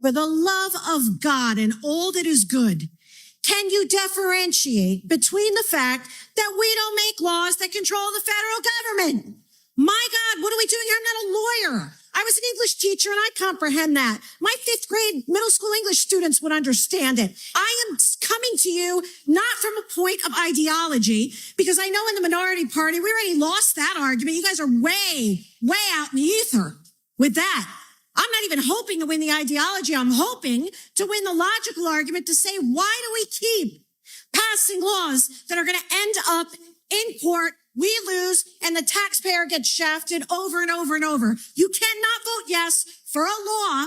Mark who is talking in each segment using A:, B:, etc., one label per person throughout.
A: For the love of God and all that is good, can you differentiate between the fact that we don't make laws that control the federal government? My God, what are we doing here? I'm not a lawyer. I was an English teacher and I comprehend that. My 5th grade middle school English students would understand it. I am coming to you not from a point of ideology, because I know in the minority party, we already lost that argument. You guys are way, way out in the ether with that. I'm not even hoping to win the ideology. I'm hoping to win the logical argument to say, why do we keep passing laws that are going to end up in court? We lose and the taxpayer gets shafted over and over and over. You cannot vote yes for a law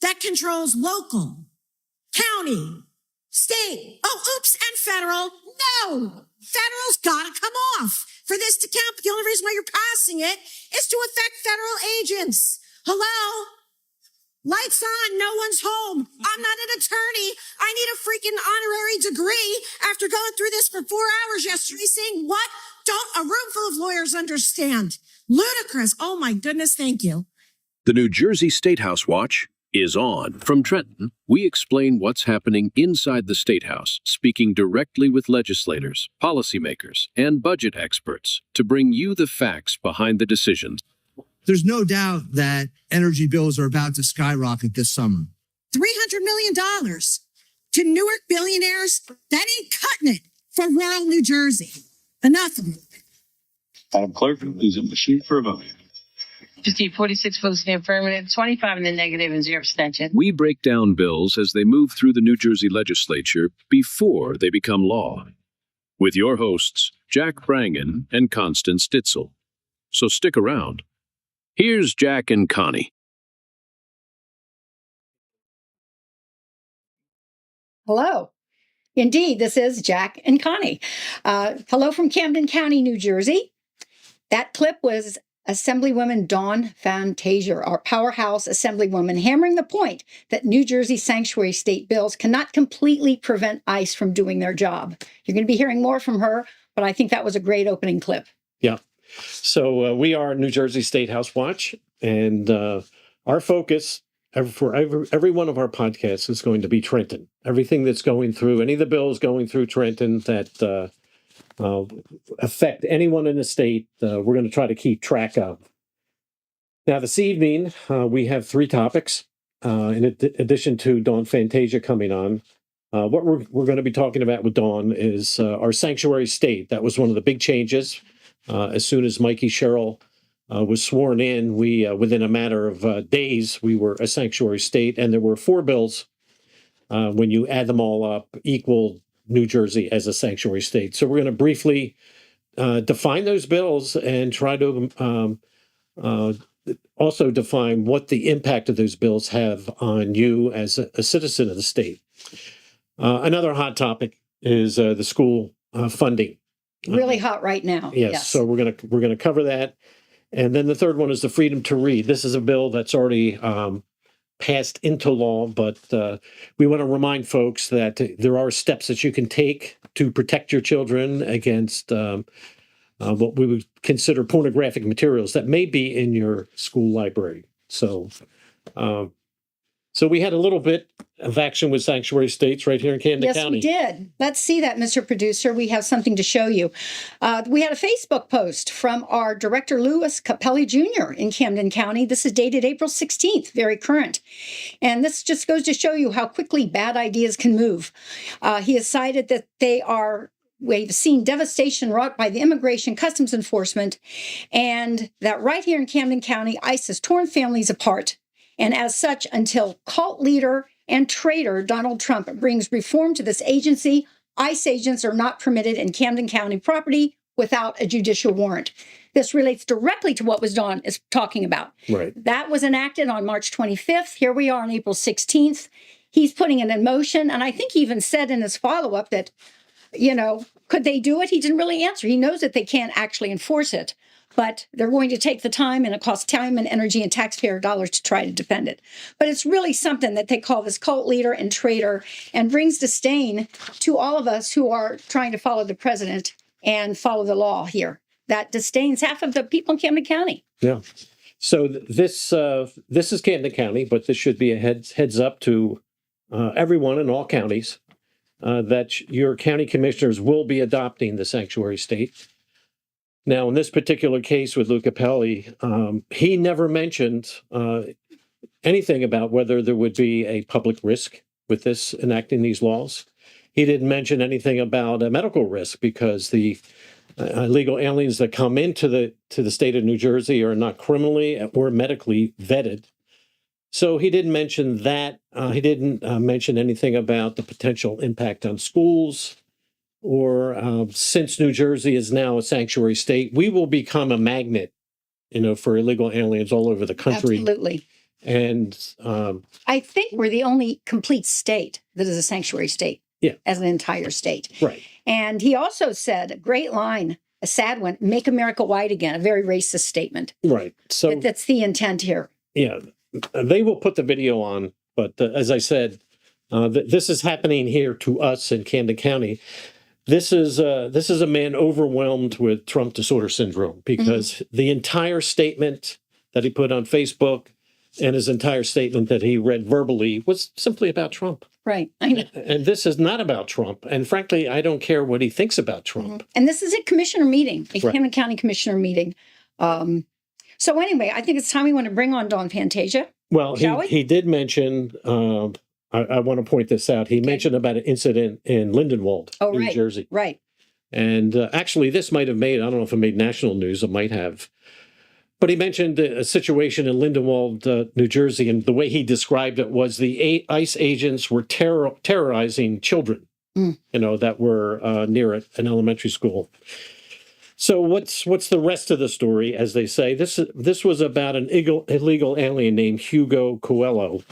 A: that controls local, county, state, and federal. No, federal's got to come off for this to count. But the only reason why you're passing it is to affect federal agents. Hello? Lights on, no one's home. I'm not an attorney. I need a freaking honorary degree after going through this for 4 hours yesterday saying, what don't a room full of lawyers understand? Ludicrous. Oh my goodness, thank you.
B: The New Jersey Statehouse Watch is on. From Trenton, we explain what's happening inside the State House, speaking directly with legislators, policymakers, and budget experts to bring you the facts behind the decisions.
C: There's no doubt that energy bills are about to skyrocket this summer.
A: $300 million to Newark billionaires. That ain't cutting it for rural New Jersey. Enough of it.
D: Madam Clerk, please have a machine for a vote.
E: 46 votes in the affirmative, 25 in the negative, and 0 abstention.
B: We break down bills as they move through the New Jersey legislature before they become law. With your hosts, Jack Brangan and Constance Ditzel. So stick around. Here's Jack and Connie.
F: Hello. Indeed, this is Jack and Connie. Hello from Camden County, New Jersey. That clip was Assemblywoman Dawn Fantasia, our powerhouse Assemblywoman, hammering the point that New Jersey sanctuary state bills cannot completely prevent ICE from doing their job. You're going to be hearing more from her, but I think that was a great opening clip.
G: Yeah. So we are New Jersey Statehouse Watch, and our focus for every one of our podcasts is going to be Trenton. Everything that's going through, any of the bills going through Trenton that affect anyone in the state, we're going to try to keep track of. Now, this evening, we have 3 topics, in addition to Dawn Fantasia coming on. What we're going to be talking about with Dawn is our sanctuary state. That was one of the big changes. As soon as Mikey Sherrill was sworn in, we within a matter of days, we were a sanctuary state, and there were 4 bills, when you add them all up, equal New Jersey as a sanctuary state. So we're going to briefly define those bills and try to also define what the impact of those bills have on you as a citizen of the state. Another hot topic is the school funding.
F: Really hot right now.
G: Yes. So we're gonna cover that, and then the third one is the freedom to read. This is a bill that's already passed into law, but we want to remind folks that there are steps that you can take to protect your children against what we would consider pornographic materials that may be in your school library. So we had a little bit of action with sanctuary states right here in Camden County.
F: Yes, we did. Let's see that, Mr. Producer. We have something to show you. We had a Facebook post from our director, Louis Capelli Jr. in Camden County. This is dated April 16th, very current. And this just goes to show you how quickly bad ideas can move. He has cited that we've seen devastation wrought by the Immigration Customs Enforcement, and that right here in Camden County, ICE has torn families apart. And as such, until cult leader and traitor Donald Trump brings reform to this agency, ICE agents are not permitted in Camden County property without a judicial warrant. This relates directly to what Dawn is talking about.
G: Right.
F: That was enacted on March 25th. Here we are on April 16th. He's putting it in motion. And I think he even said in his follow-up that, could they do it? He didn't really answer. He knows that they can't actually enforce it. But they're going to take the time, and it costs time and energy and taxpayer dollars to try to defend it. But it's really something that they call this cult leader and traitor, and brings disdain to all of us who are trying to follow the president and follow the law here. That disdains half of the people in Camden County.
G: Yeah. So this is Camden County, but this should be a heads up to everyone in all counties that your county commissioners will be adopting the sanctuary state. Now, in this particular case with Lou Capelli, he never mentioned anything about whether there would be a public risk with this enacting these laws. He didn't mention anything about a medical risk because the illegal aliens that come into the state of New Jersey are not criminally or medically vetted. So he didn't mention that. He didn't mention anything about the potential impact on schools, or since New Jersey is now a sanctuary state, we will become a magnet, for illegal aliens all over the country.
F: Absolutely.
G: And
F: I think we're the only complete state that is a sanctuary state.
G: Yeah.
F: As an entire state.
G: Right.
F: And he also said a great line, a sad one, "Make America white again," a very racist statement.
G: Right. So
F: That's the intent here.
G: yeah, they will put the video on. But as I said, this is happening here to us in Camden County. This is a man overwhelmed with Trump disorder syndrome because the entire statement that he put on Facebook and his entire statement that he read verbally was simply about Trump.
F: Right. I know.
G: And this is not about Trump. And frankly, I don't care what he thinks about Trump.
F: And this is a commissioner meeting, a
G: Right.
F: Camden County commissioner meeting. So anyway, I think it's time we want to bring on Dawn Fantasia.
G: Well,
F: Shall we?
G: he did mention, I want to point this out. He mentioned about an incident in Lindenwold,
F: Oh,
G: New
F: right.
G: Jersey.
F: Right.
G: And actually, this might have made, I don't know if it made national news, it might have. But he mentioned a situation in Lindenwold, New Jersey, and the way he described it was the ICE agents were terrorizing children, that were near an elementary school. So what's the rest of the story, as they say? This was about an illegal alien named Hugo Coelho,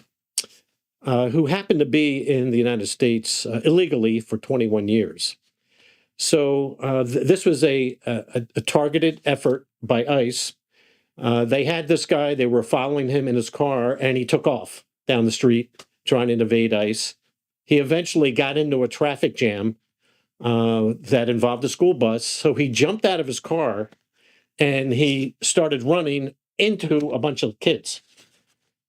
G: who happened to be in the United States illegally for 21 years. So this was a targeted effort by ICE. They had this guy, they were following him in his car, and he took off down the street trying to evade ICE. He eventually got into a traffic jam that involved a school bus. So he jumped out of his car and he started running into a bunch of kids.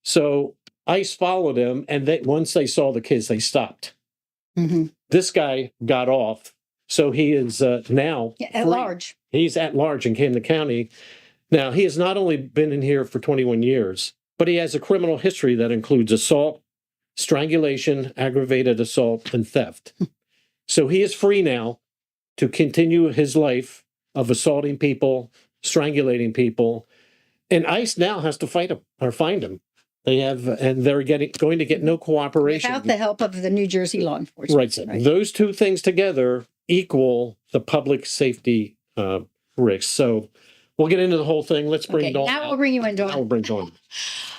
G: So ICE followed him, and once they saw the kids, they stopped. This guy got off. So he is now
F: At
G: free.
F: large.
G: He's at large in Camden County. Now, he has not only been in here for 21 years, but he has a criminal history that includes assault, strangulation, aggravated assault, and theft. So he is free now to continue his life of assaulting people, strangulating people, and ICE now has to fight him or find him. They have, and they're going to get no cooperation.
F: Without the help of the New Jersey law enforcement.
G: Right. So those two things together equal the public safety risk. So we'll get into the whole thing. Let's bring Dawn.
F: Now we'll bring you in, Dawn.
G: Now we'll bring Dawn.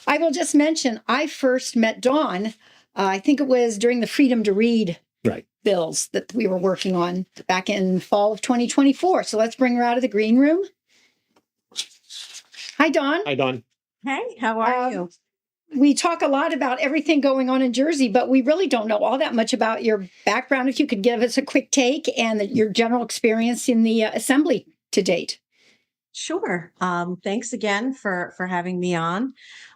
F: I will just mention, I first met Dawn, I think it was during the Freedom to Read
G: Right.
F: bills that we were working on back in fall of 2024. So let's bring her out of the green room. Hi, Dawn.
G: Hi, Dawn.
H: Hey, how are you?
F: We talk a lot about everything going on in Jersey, but we really don't know all that much about your background. If you could give us a quick take and your general experience in the assembly to date.
H: Sure. Thanks again for having me on.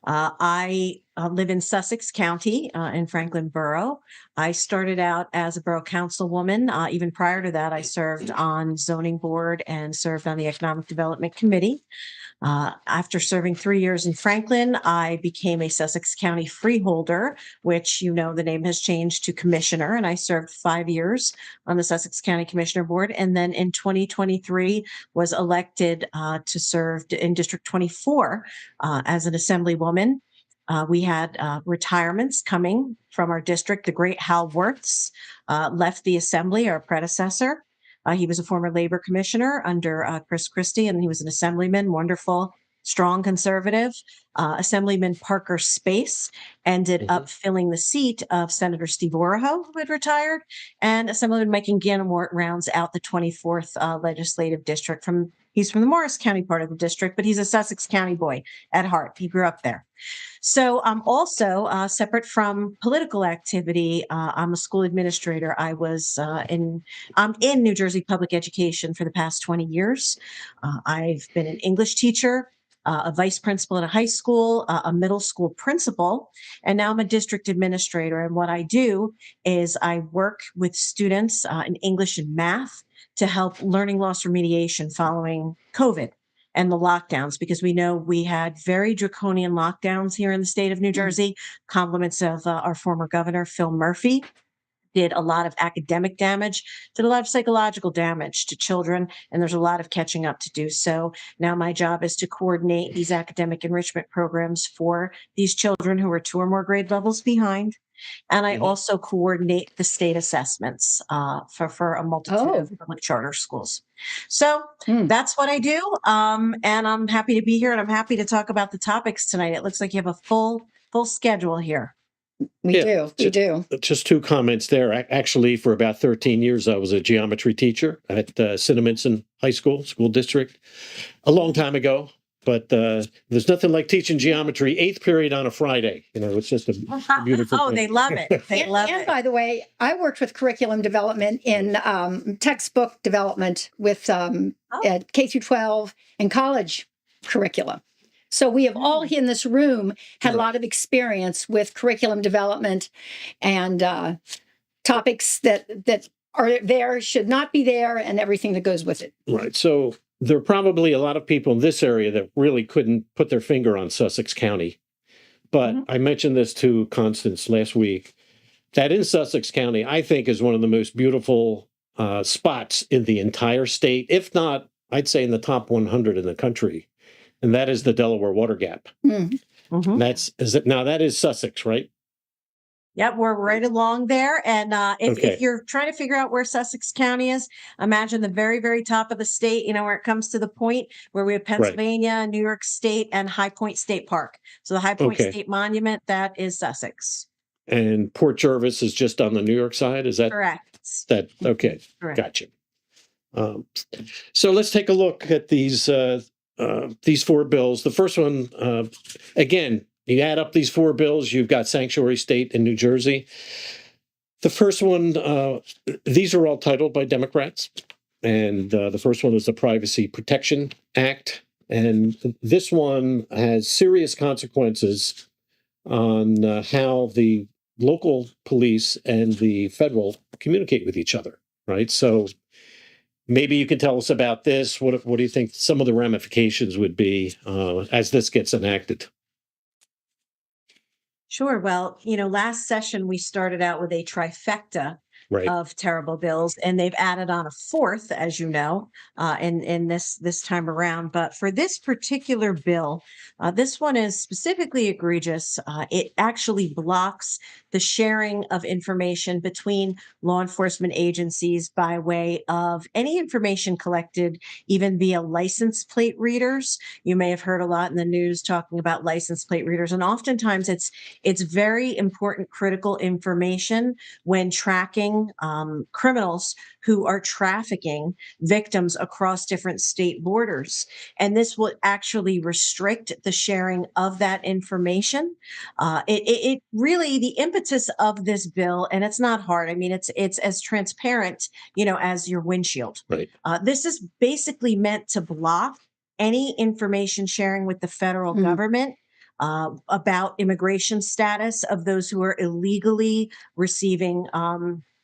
H: I live in Sussex County in Franklin Borough. I started out as a borough councilwoman. Even prior to that, I served on zoning board and served on the economic development committee. After serving 3 years in Franklin, I became a Sussex County freeholder, which, the name has changed to commissioner, and I served 5 years on the Sussex County Commissioner Board. And then in 2023 was elected to serve in District 24 as an assemblywoman. We had retirements coming from our district. The great Hal Worths left the assembly, our predecessor. He was a former labor commissioner under Chris Christie, and he was an assemblyman, wonderful, strong conservative. Assemblyman Parker Space ended up filling the seat of Senator Steve Oraho, who had retired, and Assemblyman Mike Ganamort rounds out the 24th legislative district. He's from the Morris County part of the district, but he's a Sussex County boy at heart. He grew up there. So also separate from political activity, I'm a school administrator. I'm in New Jersey public education for the past 20 years. I've been an English teacher, a vice principal at a high school, a middle school principal, and now I'm a district administrator. And what I do is I work with students in English and math to help learning loss remediation following COVID and the lockdowns, because we know we had very draconian lockdowns here in the state of New Jersey, compliments of our former governor, Phil Murphy. Did a lot of academic damage, did a lot of psychological damage to children, and there's a lot of catching up to do. So now my job is to coordinate these academic enrichment programs for these children who are 2 or more grade levels behind. And I also coordinate the state assessments for a multitude of public charter schools. So that's what I do. And I'm happy to be here, and I'm happy to talk about the topics tonight. It looks like you have a full schedule here.
F: We do.
G: Just 2 comments there. Actually, for about 13 years, I was a geometry teacher at Cinnaminson High School district a long time ago. But there's nothing like teaching geometry 8th period on a Friday. It's just a beautiful thing.
H: They love it. They love
F: And
H: it.
F: by the way, I worked with curriculum development in textbook development with at K through 12 and college curricula. So we have all in this room had a lot of experience with curriculum development and topics that are there, should not be there, and everything that goes with it.
G: Right. So there are probably a lot of people in this area that really couldn't put their finger on Sussex County. But I mentioned this to Constance last week, that in Sussex County, I think is one of the most beautiful spots in the entire state, if not, I'd say in the top 100 in the country. And that is the Delaware Water Gap. That is Sussex, right?
H: Yep, we're right along there. And if you're trying to figure out where Sussex County is, imagine the very, very top of the state, where it comes to the point where we have Pennsylvania, New York State, and High Point State Park. So the High Point State Monument, that is Sussex.
G: And Port Jervis is just on the New York side? Is that
H: correct?
G: Okay,
H: correct.
G: Gotcha. So let's take a look at these 4 bills. The first one, again, you add up these 4 bills, you've got Sanctuary State in New Jersey. The first one, these are all titled by Democrats. And the first one is the Privacy Protection Act. And this one has serious consequences on how the local police and the federal communicate with each other, right? So maybe you can tell us about this. What do you think some of the ramifications would be as this gets enacted?
H: Sure. Well, last session we started out with a trifecta of terrible bills, and they've added on a 4th, as you know, in this time around. But for this particular bill, this one is specifically egregious. It actually blocks the sharing of information between law enforcement agencies by way of any information collected, even via license plate readers. You may have heard a lot in the news talking about license plate readers, and oftentimes it's very important, critical information when tracking criminals who are trafficking victims across different state borders. And this will actually restrict the sharing of that information. It really, the impetus of this bill, and it's not hard. I mean, it's as transparent, as your windshield.
G: Right.
H: This is basically meant to block any information sharing with the federal government about immigration status of those who are illegally receiving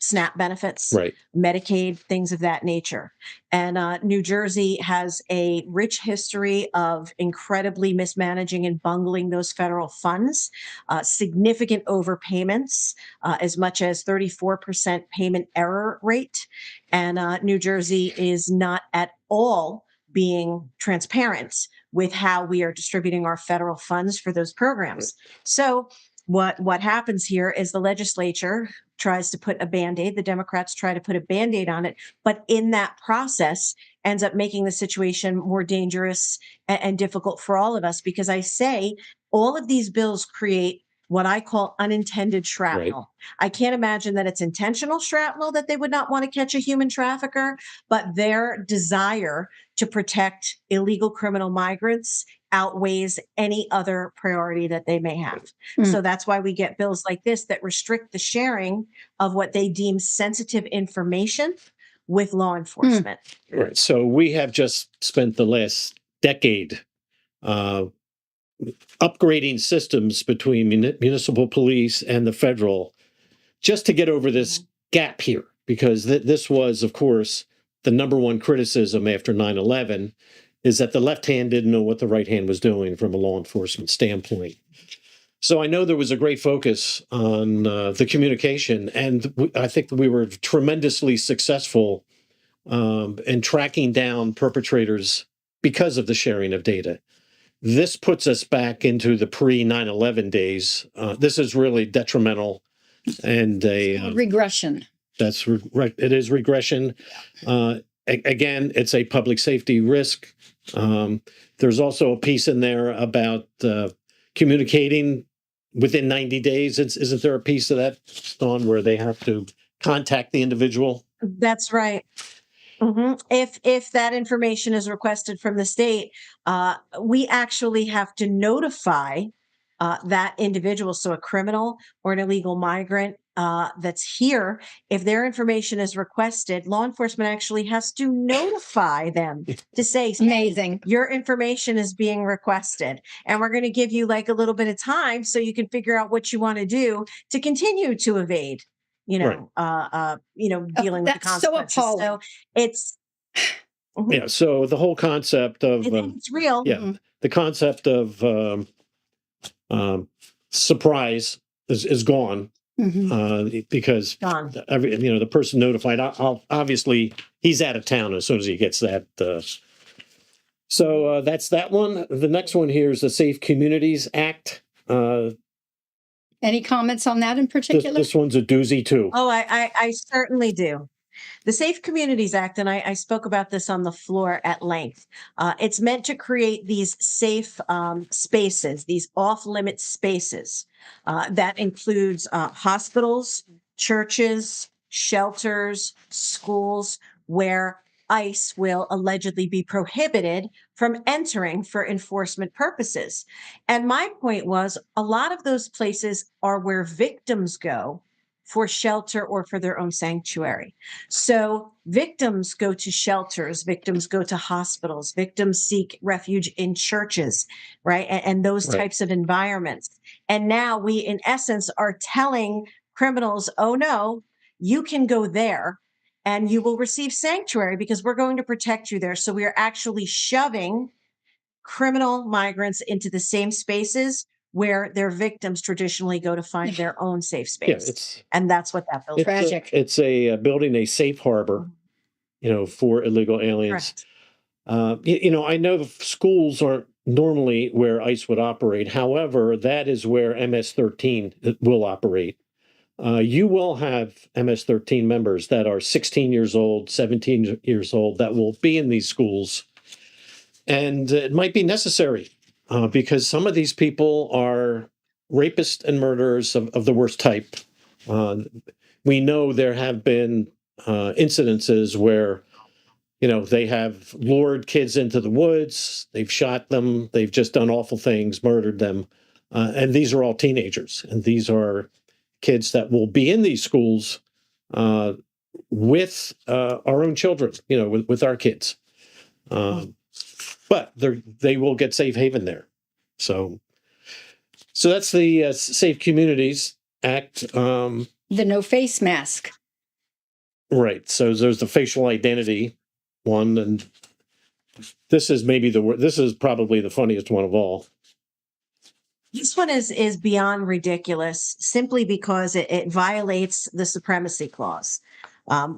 H: SNAP benefits, Medicaid, things of that nature. And New Jersey has a rich history of incredibly mismanaging and bungling those federal funds, significant overpayments, as much as 34% payment error rate. And New Jersey is not at all being transparent with how we are distributing our federal funds for those programs. So what happens here is the legislature tries to put a Band-Aid. The Democrats try to put a Band-Aid on it, but in that process ends up making the situation more dangerous and difficult for all of us, because I say all of these bills create what I call unintended shrapnel. I can't imagine that it's intentional shrapnel that they would not want to catch a human trafficker, but their desire to protect illegal criminal migrants outweighs any other priority that they may have. So that's why we get bills like this that restrict the sharing of what they deem sensitive information with law enforcement.
G: Right. So we have just spent the last decade uh, upgrading systems between municipal police and the federal just to get over this gap here, because this was, of course, the number one criticism after 9/11 is that the left hand didn't know what the right hand was doing from a law enforcement standpoint. So I know there was a great focus on the communication, and I think we were tremendously successful in tracking down perpetrators because of the sharing of data. This puts us back into the pre-9/11 days. This is really detrimental and
F: Regression.
G: it is regression. Again, it's a public safety risk. There's also a piece in there about communicating within 90 days. Isn't there a piece of that, Dawn, where they have to contact the individual?
H: That's right. If that information is requested from the state, we actually have to notify that individual. So a criminal or an illegal migrant that's here, if their information is requested, law enforcement actually has to notify them to say, "Hey,
F: Amazing.
H: your information is being requested, and we're going to give you like a little bit of time so you can figure out what you want to do to continue to evade." Dealing with the
F: That's so
H: consequences.
F: appalling.
H: So it's
G: Yeah. So the whole concept of
H: it's real.
G: yeah, the concept of surprise is gone because
H: Gone.
G: the person notified. Obviously, he's out of town as soon as he gets that. So that's that one. The next one here is the Safe Communities Act.
F: Any comments on that in particular?
G: This one's a doozy too.
H: Oh, I certainly do. The Safe Communities Act, and I spoke about this on the floor at length. It's meant to create these safe spaces, these off-limit spaces that includes hospitals, churches, shelters, schools, where ICE will allegedly be prohibited from entering for enforcement purposes. And my point was, a lot of those places are where victims go for shelter or for their own sanctuary. So victims go to shelters, victims go to hospitals, victims seek refuge in churches, right? And those types of environments. And now we, in essence, are telling criminals, oh no, you can go there and you will receive sanctuary because we're going to protect you there. So we are actually shoving criminal migrants into the same spaces where their victims traditionally go to find their own safe space. And that's what that bill is.
F: Tragic.
G: It's a building a safe harbor, for illegal aliens.
H: Correct.
G: I know the schools aren't normally where ICE would operate. However, that is where MS-13 will operate. You will have MS-13 members that are 16 years old, 17 years old that will be in these schools. And it might be necessary because some of these people are rapists and murderers of the worst type. We know there have been incidences where, they have lured kids into the woods, they've shot them, they've just done awful things, murdered them. And these are all teenagers. And these are kids that will be in these schools with our own children, with our kids. But they will get safe haven there. So that's the Safe Communities Act.
F: The no face mask.
G: Right. So there's the facial identity one, and this is this is probably the funniest one of all.
H: This one is beyond ridiculous simply because it violates the supremacy clause.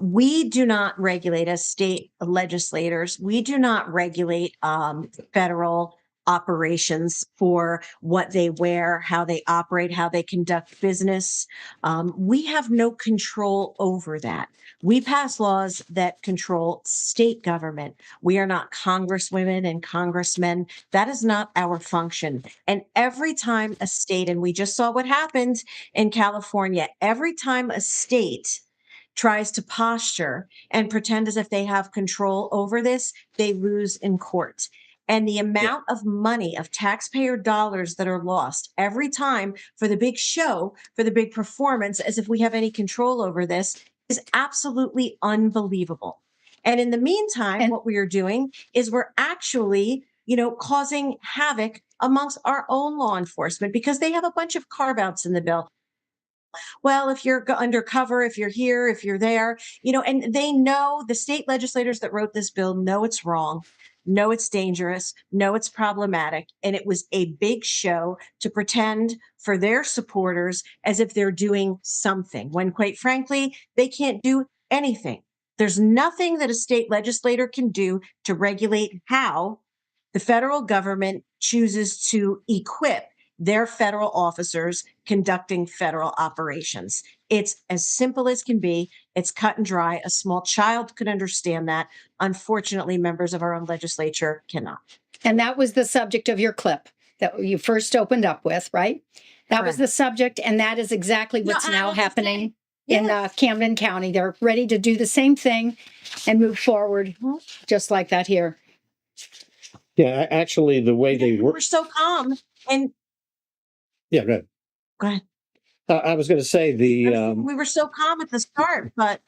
H: We do not regulate, as state legislators, we do not regulate federal operations for what they wear, how they operate, how they conduct business. We have no control over that. We pass laws that control state government. We are not congresswomen and congressmen. That is not our function. And every time a state, and we just saw what happened in California, every time a state tries to posture and pretend as if they have control over this, they lose in court. And the amount of money, of taxpayer dollars that are lost every time for the big show, for the big performance, as if we have any control over this, is absolutely unbelievable. And in the meantime, what we are doing is we're actually causing havoc amongst our own law enforcement because they have a bunch of carve outs in the bill. Well, if you're undercover, if you're here, if you're there, and they know the state legislators that wrote this bill know it's wrong, know it's dangerous, know it's problematic. And it was a big show to pretend for their supporters as if they're doing something when, quite frankly, they can't do anything. There's nothing that a state legislator can do to regulate how the federal government chooses to equip their federal officers conducting federal operations. It's as simple as can be. It's cut and dry. A small child could understand that. Unfortunately, members of our own legislature cannot.
F: And that was the subject of your clip that you first opened up with, right? That was
H: Correct.
F: the subject, and that is exactly what's
H: No,
F: now happening in
H: Yes.
F: Camden County. They're ready to do the same thing and move forward just like that here.
G: Yeah, actually, the way they
H: We're
G: work.
H: so calm. And
G: Yeah, go ahead.
H: go ahead.
G: I was going to say
H: We were so calm at the start, but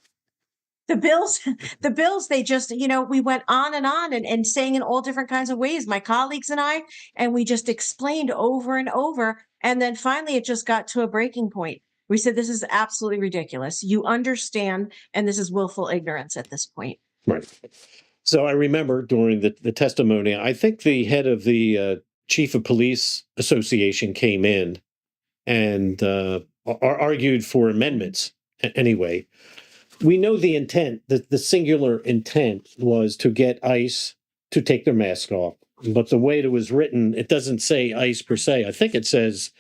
H: the bills, they just, we went on and saying in all different kinds of ways, my colleagues and we just explained over and over. And then finally, it just got to a breaking point. We said, this is absolutely ridiculous. You understand, and this is willful ignorance at this point.
G: Right. So I remember during the testimony, I think the head of the Chief of Police Association came in and argued for amendments. Anyway, we know the intent, the singular intent was to get ICE to take their mask off. But the way it was written, it doesn't say ICE per se. I think it says,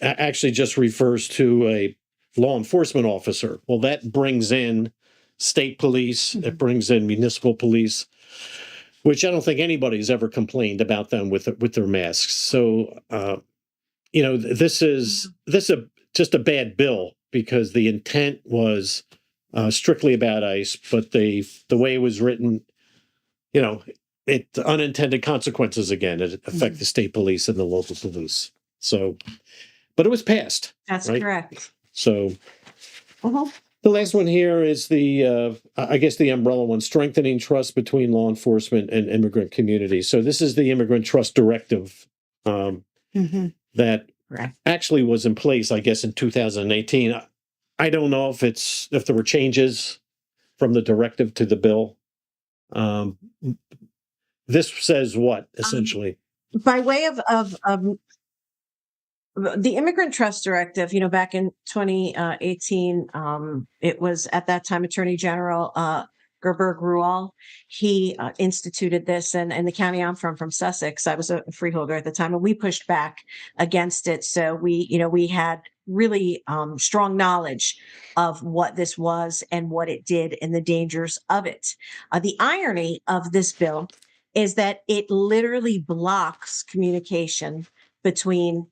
G: actually just refers to a law enforcement officer. Well, that brings in state police, it brings in municipal police, which I don't think anybody's ever complained about them with their masks. So, this is just a bad bill because the intent was strictly about ICE, but the way it was written, it unintended consequences again. It affect the state police and the local police. So, but it was passed.
H: That's
G: right?
H: correct.
G: So. The last one here is the umbrella one, strengthening trust between law enforcement and immigrant communities. So this is the Immigrant Trust Directive that
H: Correct.
G: actually was in place, I guess, in 2018. I don't know if there were changes from the directive to the bill. This says what, essentially?
H: By way of the Immigrant Trust Directive, back in 2018, it was at that time Attorney General Gerberg Rual. He instituted this, and the county I'm from Sussex. I was a freeholder at the time, and we pushed back against it. So we had really strong knowledge of what this was and what it did and the dangers of it. The irony of this bill is that it literally blocks communication between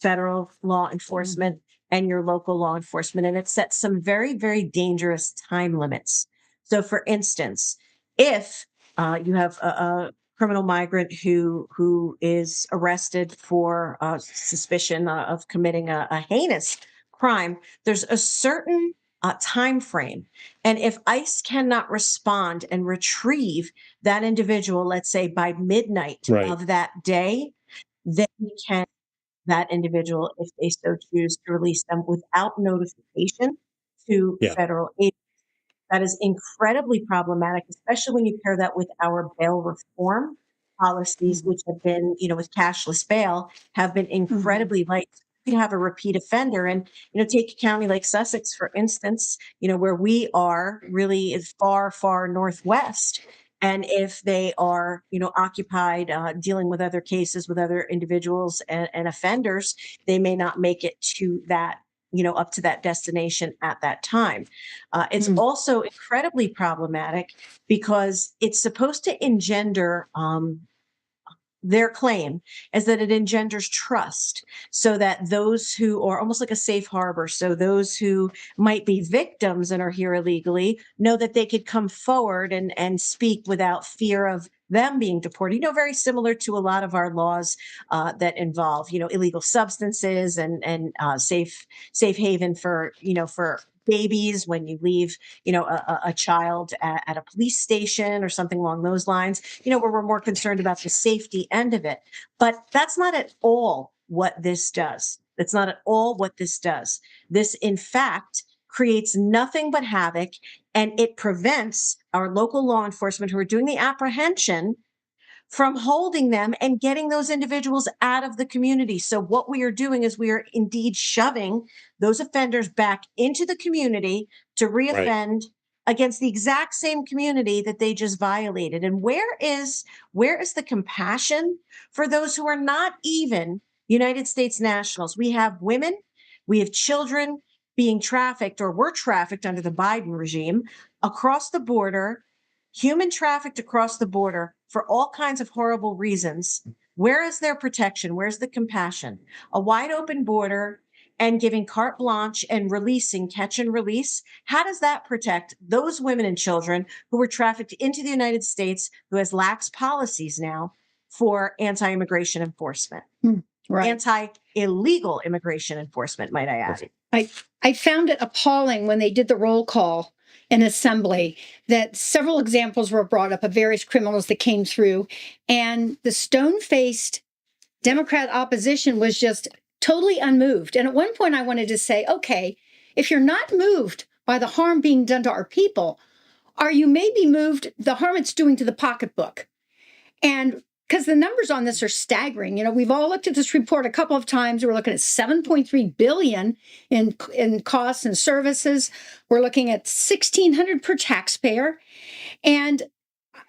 H: federal law enforcement and your local law enforcement. And it sets some very, very dangerous time limits. So for instance, if you have a criminal migrant who is arrested for suspicion of committing a heinous crime, there's a certain time frame. And if ICE cannot respond and retrieve that individual, let's say by midnight of that day, then we can that individual, if they so choose, to release them without notification to federal agents. That is incredibly problematic, especially when you pair that with our bail reform policies, which have been, with cashless bail, have been incredibly light. You have a repeat offender, and take a county like Sussex, for instance, where we are really is far, far northwest. And if they are, occupied dealing with other cases with other individuals and offenders, they may not make it to that, up to that destination at that time. It's also incredibly problematic because it's supposed to engender their claim is that it engenders trust so that those who are almost like a safe harbor. So those who might be victims and are here illegally know that they could come forward and speak without fear of them being deported, very similar to a lot of our laws that involve, illegal substances and safe haven for babies, when you leave, a child at a police station or something along those lines, where we're more concerned about the safety end of it. But that's not at all what this does. That's not at all what this does. This, in fact, creates nothing but havoc, and it prevents our local law enforcement who are doing the apprehension from holding them and getting those individuals out of the community. So what we are doing is we are indeed shoving those offenders back into the community to reoffend against the exact same community that they just violated. And where is the compassion for those who are not even United States nationals? We have women, we have children being trafficked or were trafficked under the Biden regime across the border, human trafficked across the border for all kinds of horrible reasons. Where is their protection? Where's the compassion? A wide open border and giving carte blanche and releasing, catch and release. How does that protect those women and children who were trafficked into the United States, who has lax policies now for anti-immigration enforcement?
F: Right.
H: Anti-illegal immigration enforcement, might I add.
F: I found it appalling when they did the roll call in assembly that several examples were brought up of various criminals that came through, and the stone-faced Democrat opposition was just totally unmoved. And at one point I wanted to say, okay, if you're not moved by the harm being done to our people, are you maybe moved the harm it's doing to the pocketbook? And because the numbers on this are staggering. We've all looked at this report a couple of times. We're looking at $7.3 billion in costs and services. We're looking at $1,600 per taxpayer. And,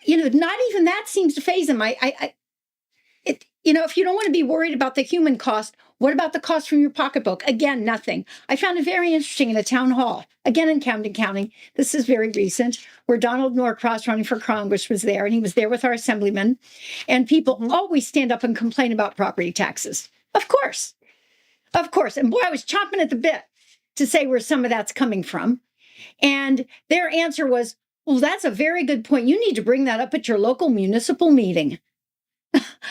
F: not even that seems to faze them. If you don't want to be worried about the human cost, what about the cost from your pocketbook? Again, nothing. I found it very interesting in a town hall, again in Camden County. This is very recent, where Donald Norcross, running for Congress, was there, and he was there with our assemblyman. And people always stand up and complain about property taxes. Of course. Of course. And boy, I was chomping at the bit to say where some of that's coming from. And their answer was, well, that's a very good point. You need to bring that up at your local municipal meeting.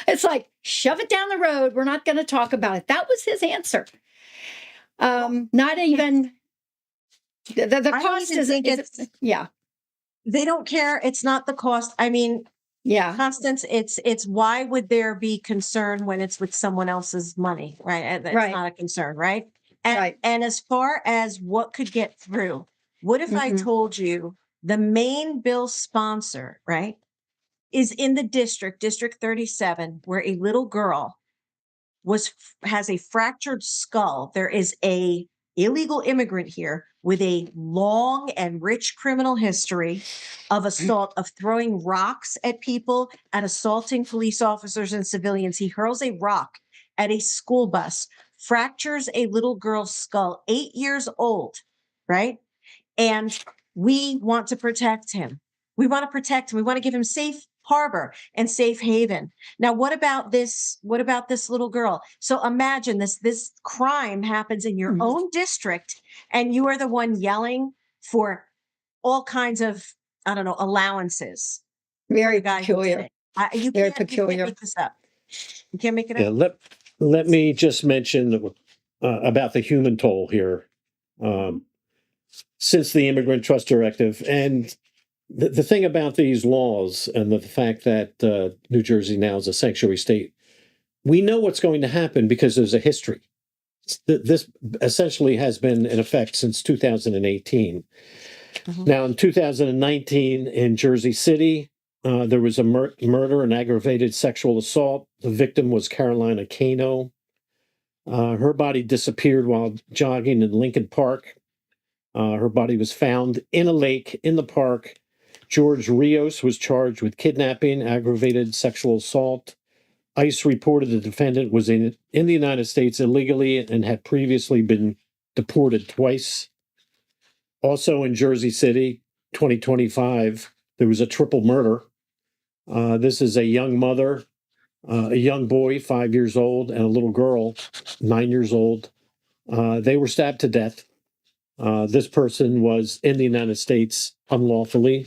F: It's like, shove it down the road. We're not going to talk about it. That was his answer. Not even the cost is yeah.
H: They don't care. It's not the cost. I mean,
F: yeah,
H: Constance, it's why would there be concern when it's with someone else's money, right? That's not a concern, right? And as far as what could get through, what if I told you the main bill sponsor, right, is in the District 37, where a little girl has a fractured skull. There is a illegal immigrant here with a long and rich criminal history of assault, of throwing rocks at people and assaulting police officers and civilians. He hurls a rock at a school bus, fractures a little girl's skull, 8 years old, right? And we want to protect him. We want to protect him. We want to give him safe harbor and safe haven. Now, what about this little girl? So imagine this crime happens in your own district, and you are the one yelling for all kinds of, allowances.
F: Very peculiar.
H: Very peculiar. You can't make this up. You can't make it up.
G: Yeah, let me just mention about the human toll here. Since the Immigrant Trust Directive, and the thing about these laws and the fact that New Jersey now is a sanctuary state, we know what's going to happen because there's a history. This essentially has been in effect since 2018. Now, in 2019 in Jersey City, there was a murder and aggravated sexual assault. The victim was Carolina Cano. Her body disappeared while jogging in Lincoln Park. Her body was found in a lake in the park. George Rios was charged with kidnapping, aggravated sexual assault. ICE reported the defendant was in the United States illegally and had previously been deported twice. Also in Jersey City, 2025, there was a triple murder. This is a young mother, a young boy, 5 years old, and a little girl, 9 years old. They were stabbed to death. This person was in the United States unlawfully.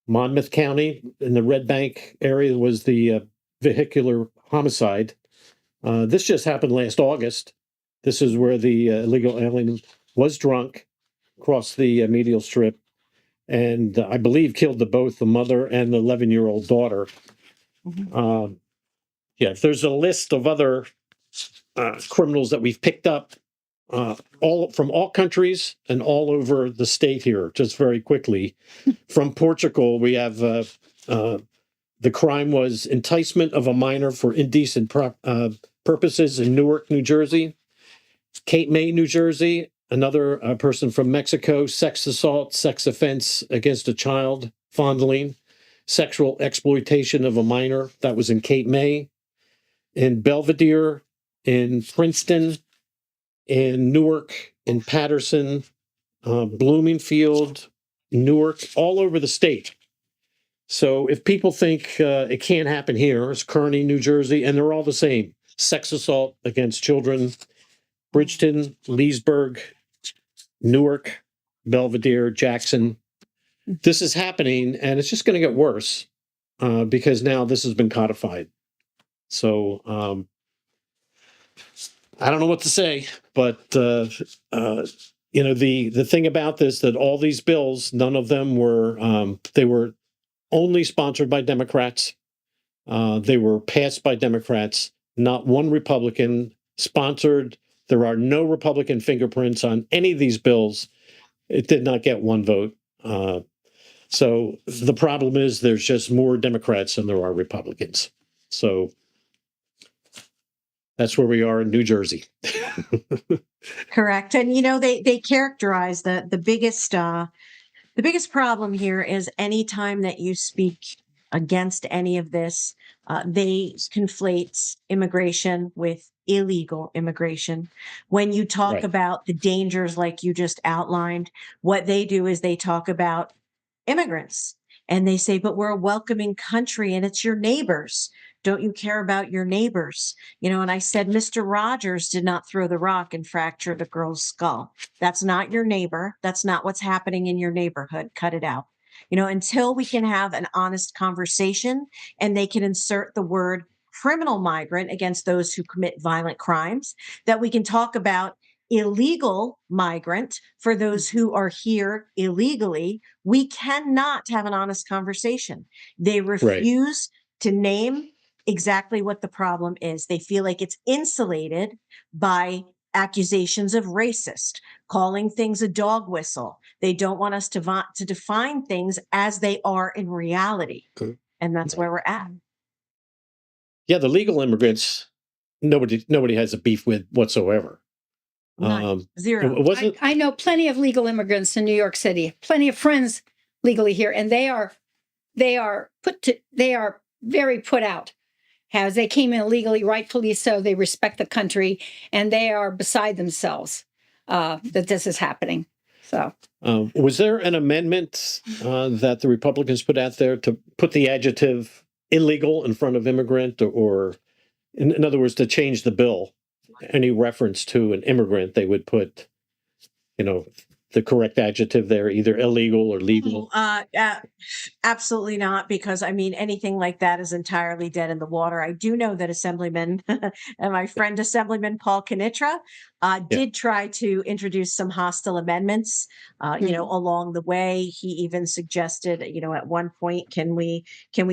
G: Monmouth County in the Red Bank area was the vehicular homicide. This just happened last August. This is where the illegal alien was drunk, across the medial strip, and I believe killed both the mother and the 11-year-old daughter. Yeah, there's a list of other criminals that we've picked up, all from all countries and all over the state here. Just very quickly, from Portugal, we have the crime was enticement of a minor for indecent purposes in Newark, New Jersey. Cape May, New Jersey, another person from Mexico, sex assault, sex offense against a child, fondling, sexual exploitation of a minor. That was in Cape May. In Belvedere, in Princeton, in Newark, in Patterson, Bloomingfield, Newark, all over the state. So if people think it can't happen here, it's Kearney, New Jersey, and they're all the same. Sex assault against children, Bridgeton, Leesburg, Newark, Belvedere, Jackson. This is happening, and it's just going to get worse because now this has been codified. So I don't know what to say, but you know, the thing about this, that all these bills, none of them were they were only sponsored by Democrats. They were passed by Democrats. Not one Republican sponsored. There are no Republican fingerprints on any of these bills. It did not get one vote. So the problem is there's just more Democrats than there are Republicans. So that's where we are in New Jersey.
H: Correct. And, you know, they characterize the biggest problem here is any time that you speak against any of this, they conflate immigration with illegal immigration. When you talk
G: Right.
H: about the dangers like you just outlined, what they do is they talk about immigrants and they say, but we're a welcoming country and it's your neighbors. Don't you care about your neighbors? You know, and I said, Mr. Rogers did not throw the rock and fracture the girl's skull. That's not your neighbor. That's not what's happening in your neighborhood. Cut it out. You know, until we can have an honest conversation and they can insert the word criminal migrant against those who commit violent crimes, that we can talk about illegal migrant for those who are here illegally, we cannot have an honest conversation. They refuse to name exactly what the problem is. They feel like it's insulated by accusations of racist, calling things a dog whistle. They don't want us to define things as they are in reality. And that's where we're at.
G: Yeah, the legal immigrants, nobody has a beef with whatsoever.
H: None. Zero.
G: It wasn't.
F: I know plenty of legal immigrants in New York City, plenty of friends legally here, and they are very put out. As they came in illegally, rightfully so, they respect the country, and they are beside themselves that this is happening. So,
G: Was there an amendment that the Republicans put out there to put the adjective illegal in front of immigrant, or in other words, to change the bill? Any reference to an immigrant, they would put, you know, the correct adjective there, either illegal or legal?
H: Absolutely not, because I mean, anything like that is entirely dead in the water. I do know that Assemblyman and my friend Assemblyman Paul Kinitra did try to introduce some hostile amendments, you know, along the way. He even suggested, you know, at one point, can we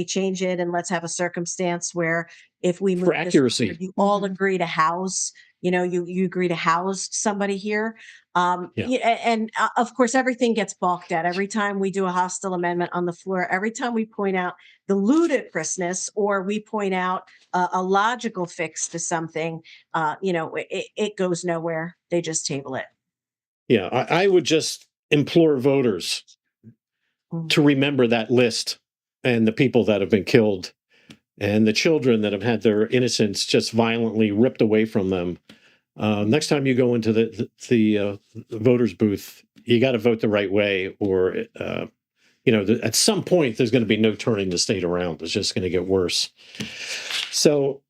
H: change it and let's have a circumstance where if we move
G: For accuracy,
H: this forward, you all agree to house, you know, you agree to house somebody here. And of course, everything gets balked at every time we do a hostile amendment on the floor. Every time we point out the ludicrousness or we point out a logical fix to something, you know, it goes nowhere. They just table it.
G: Yeah, I would just implore voters to remember that list and the people that have been killed and the children that have had their innocence just violently ripped away from them. Next time you go into the voters booth, you got to vote the right way, or you know, at some point there's going to be no turning the state around. It's just going to get worse. So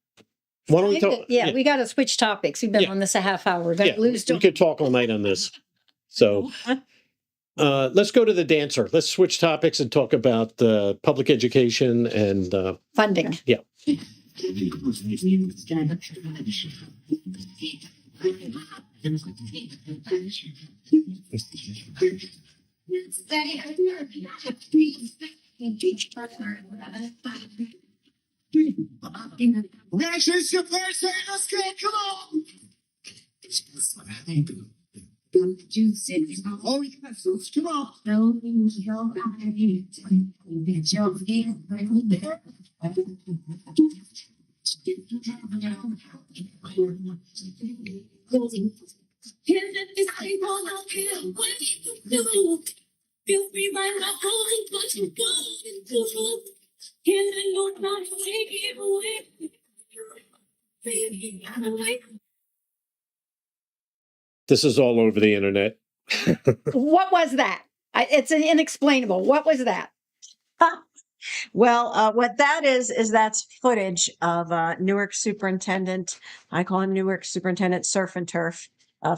G: why don't we talk?
F: we got to switch topics. We've been on this a half hour. We're going to lose.
G: We could talk all night on this. So let's go to the dancer. Let's switch topics and talk about public education and
F: funding.
G: Yeah.
C: Reactions to first aid, let's go, come on! Oh, yes, come on!
G: This is all over the internet.
F: What was that? It's inexplainable. What was that?
H: Well, what that is that's footage of Newark Superintendent. I call him Newark Superintendent Surf and Turf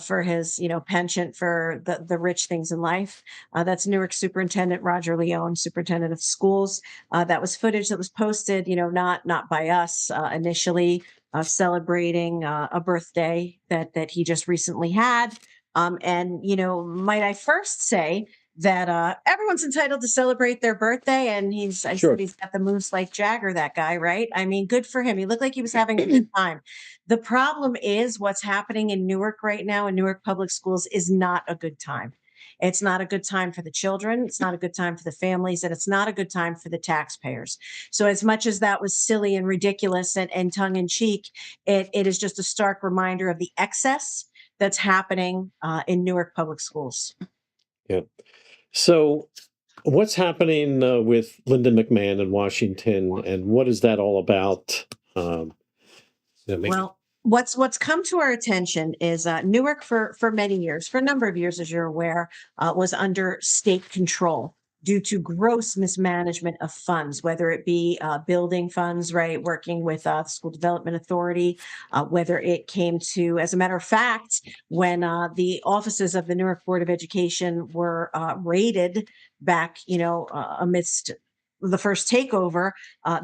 H: for his, penchant for the rich things in life. That's Newark Superintendent Roger Leone, Superintendent of Schools. That was footage that was posted, not by us initially, celebrating a birthday that he just recently had. And might I first say that everyone's entitled to celebrate their birthday, and I
G: Sure.
H: said he's got the moves like Jagger, that guy, right? I mean, good for him. He looked like he was having a good time. The problem is what's happening in Newark right now in Newark Public Schools is not a good time. It's not a good time for the children. It's not a good time for the families, and it's not a good time for the taxpayers. So as much as that was silly and ridiculous and tongue in cheek, it is just a stark reminder of the excess that's happening in Newark Public Schools.
G: Yeah. So, what's happening with Linda McMahon in Washington, and what is that all about?
H: Well, what's come to our attention is Newark for many years, for a number of years, as you're aware, was under state control due to gross mismanagement of funds, whether it be building funds, right, working with the School Development Authority, whether it came to, as a matter of fact, when the offices of the Newark Board of Education were raided back, amidst the first takeover,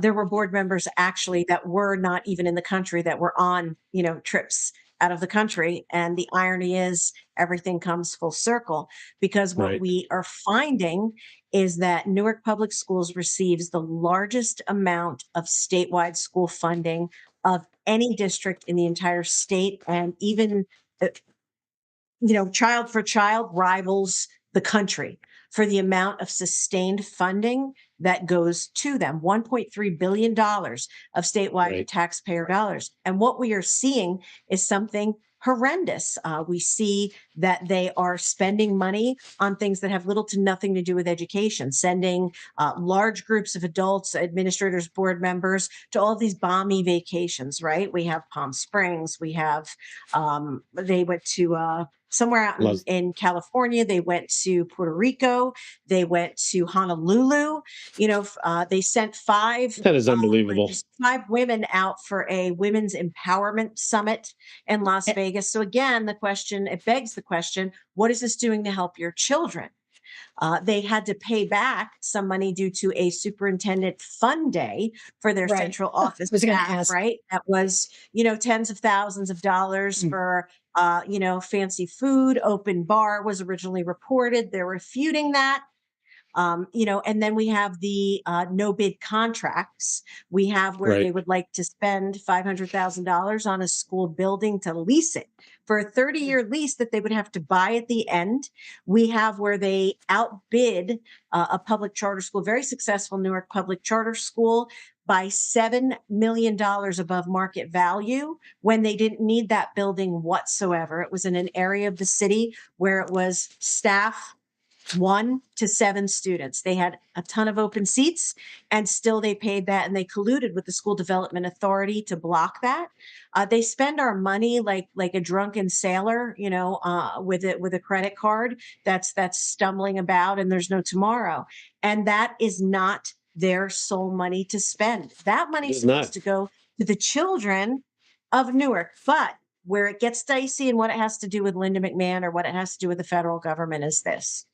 H: there were board members actually that were not even in the country, that were on, trips out of the country. And the irony is everything comes full circle, because what
G: Right.
H: we are finding is that Newark Public Schools receives the largest amount of statewide school funding of any district in the entire state. And even, child for child rivals the country for the amount of sustained funding that goes to them. $1.3 billion of statewide
G: Right.
H: taxpayer dollars. And what we are seeing is something horrendous. We see that they are spending money on things that have little to nothing to do with education, sending large groups of adults, administrators, board members to all of these balmy vacations, right? We have Palm Springs. We have, they went to somewhere out in California. They went to Puerto Rico. They went to Honolulu. They sent
G: That is unbelievable.
H: 5 women out for a women's empowerment summit in Las Vegas. So again, it begs the question, what is this doing to help your children? They had to pay back some money due to a superintendent fun day for their
F: Right.
H: central office
F: was gonna
H: staff,
F: ask.
H: right? That was, tens of thousands of dollars for, fancy food. Open bar was originally reported. They're refuting that. And then we have the no bid contracts. We have where
G: Right.
H: they would like to spend $500,000 on a school building to lease it for a 30-year lease that they would have to buy at the end. We have where they outbid a public charter school, very successful Newark public charter school, by $7 million above market value when they didn't need that building whatsoever. It was in an area of the city where it was staff 1 to 7 students. They had a ton of open seats, and still they paid that, and they colluded with the School Development Authority to block that. They spend our money like a drunken sailor, with a credit card that's stumbling about, and there's no tomorrow. And that is not their sole money to spend. That money is
G: It is not.
H: supposed to go to the children of Newark. But where it gets dicey and what it has to do with Linda McMahon or what it has to do with the federal government is this.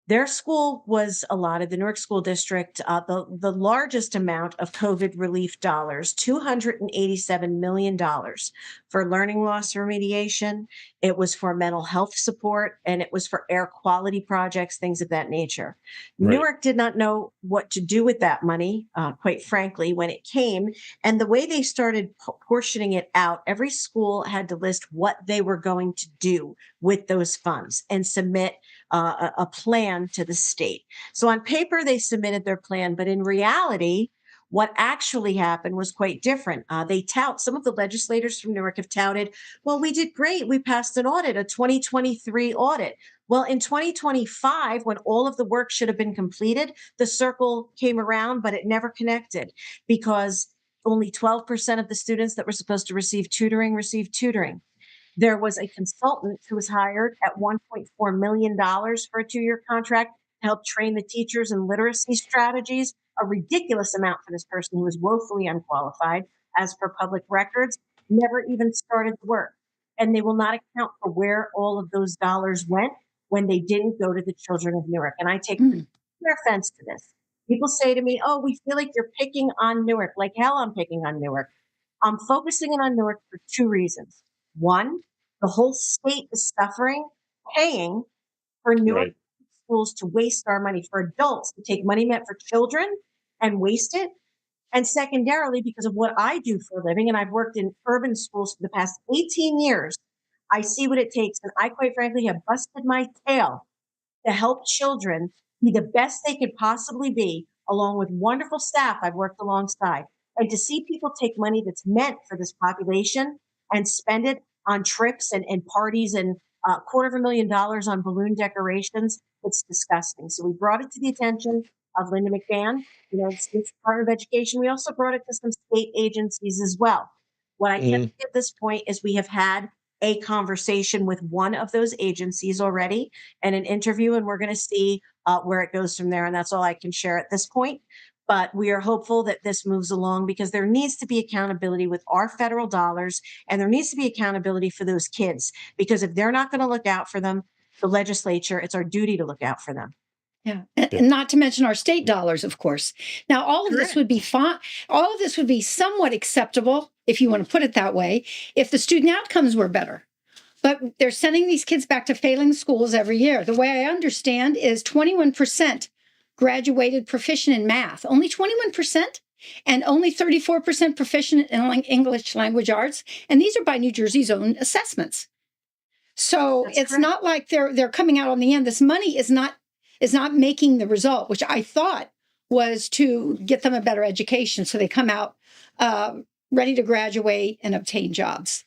H: Their school was allotted, the Newark School District, the largest amount of COVID relief dollars, $287 million for learning loss remediation. It was for mental health support, and it was for air quality projects, things of that nature.
G: Right.
H: Newark did not know what to do with that money, quite frankly, when it came. And the way they started portioning it out, every school had to list what they were going to do with those funds and submit a plan to the state. So on paper, they submitted their plan, but in reality, what actually happened was quite different. Some of the legislators from Newark have touted, well, we did great. We passed an audit, a 2023 audit. Well, in 2025, when all of the work should have been completed, the circle came around, but it never connected because only 12% of the students that were supposed to receive tutoring received tutoring. There was a consultant who was hired at $1.4 million for a 2-year contract to help train the teachers in literacy strategies, a ridiculous amount for this person who was woefully unqualified as per public records, never even started the work. And they will not account for where all of those dollars went when they didn't go to the children of Newark. And I take clear offense to this. People say to me, oh, we feel like you're picking on Newark. Like hell, I'm picking on Newark. I'm focusing on Newark for 2 reasons. One, the whole state is suffering, paying for Newark schools to waste our money, for adults to take money meant for children and waste it. And secondarily, because of what I do for a living, and I've worked in urban schools for the past 18 years, I see what it takes. And I quite frankly have busted my tail to help children be the best they could possibly be, along with wonderful staff I've worked alongside. And to see people take money that's meant for this population and spend it on trips and parties and $250,000 on balloon decorations, it's disgusting. So we brought it to the attention of Linda McMahon, the State Department of Education. We also brought it to some state agencies as well. What I can say at this point is we have had a conversation with one of those agencies already and an interview, and we're going to see where it goes from there. And that's all I can share at this point. But we are hopeful that this moves along because there needs to be accountability with our federal dollars, and there needs to be accountability for those kids, because if they're not going to look out for them, the legislature, it's our duty to look out for them.
F: Yeah. And not to mention our state dollars, of course. Now, all of this would be fine. All of this would be somewhat acceptable, if you want to put it that way, if the student outcomes were better. But they're sending these kids back to failing schools every year. The way I understand is 21% graduated proficient in math, only 21%, and only 34% proficient in English language arts. And these are by New Jersey's own assessments. So it's not like they're coming out on the end. This money is not making the result, which I thought was to get them a better education so they come out ready to graduate and obtain jobs.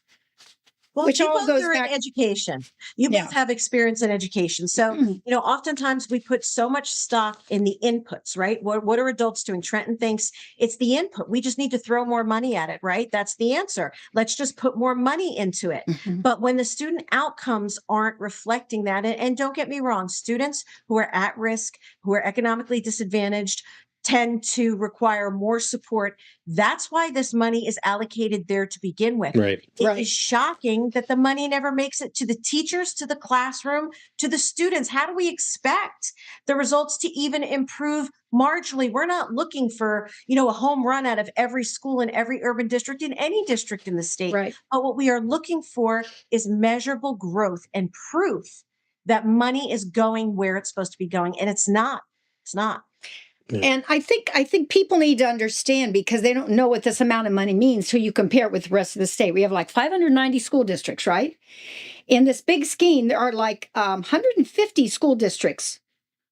H: Well,
F: which
H: you
F: all
H: both
F: goes
H: are
F: back
H: in education. You both have experience in education. So, oftentimes we put so much stock in the inputs, right? What are adults doing? Trenton thinks it's the input. We just need to throw more money at it, right? That's the answer. Let's just put more money into it. But when the student outcomes aren't reflecting that, and don't get me wrong, students who are at risk, who are economically disadvantaged, tend to require more support. That's why this money is allocated there to begin with. It is shocking that the money never makes it to the teachers, to the classroom, to the students. How do we expect the results to even improve marginally? We're not looking for, a home run out of every school in every urban district, in any district in the state. But what we are looking for is measurable growth and proof that money is going where it's supposed to be going. And it's not. It's not.
F: And I think people need to understand, because they don't know what this amount of money means till you compare it with the rest of the state. We have like 590 school districts, right? In this big scheme, there are like 150 school districts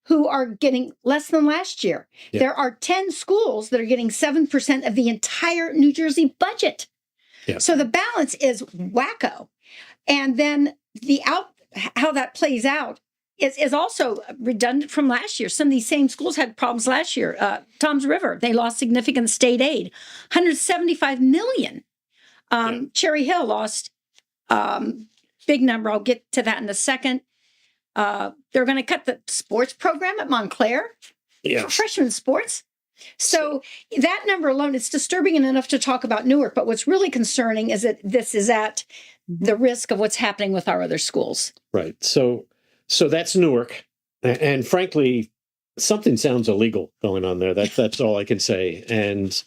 F: who are getting less than last year. There are 10 schools that are getting 7% of the entire New Jersey budget. So the balance is wacko. And then how that plays out is also redundant from last year. Some of these same schools had problems last year. Toms River, they lost significant state aid, $175 million. Cherry Hill lost big number. I'll get to that in a second. They're going to cut the sports program at Montclair for freshman sports. So that number alone, it's disturbing enough to talk about Newark. But what's really concerning is that this is at the risk of what's happening with our other schools.
G: Right. So that's Newark. And frankly, something sounds illegal going on there. That's all I can say. And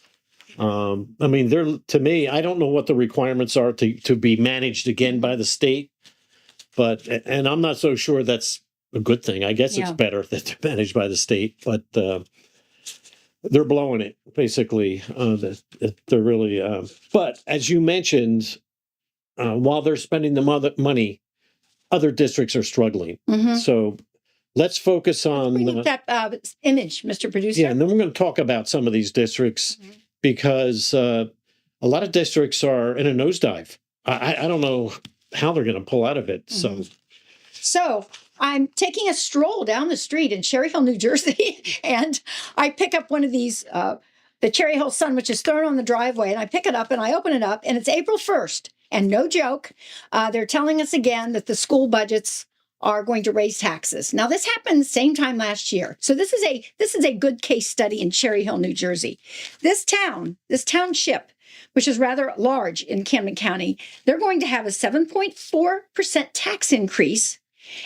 G: I mean, to me, I don't know what the requirements are to be managed again by the state, and I'm not so sure that's a good thing. I guess it's
F: Yeah.
G: better that they're managed by the state, but they're blowing it basically. They're really. But as you mentioned, while they're spending the money, other districts are struggling.
F: Mhm.
G: So let's focus on
F: Bring up that image, Mr. Producer.
G: yeah, and then we're going to talk about some of these districts because a lot of districts are in a nosedive. I don't know how they're going to pull out of it.
F: So I'm taking a stroll down the street in Cherry Hill, New Jersey, and I pick up one of these, the Cherry Hill Sun, which is thrown on the driveway, and I pick it up and I open it up, and it's April 1st. And no joke, they're telling us again that the school budgets are going to raise taxes. Now, this happened same time last year. So this is a good case study in Cherry Hill, New Jersey. This township, which is rather large in Camden County, they're going to have a 7.4% tax increase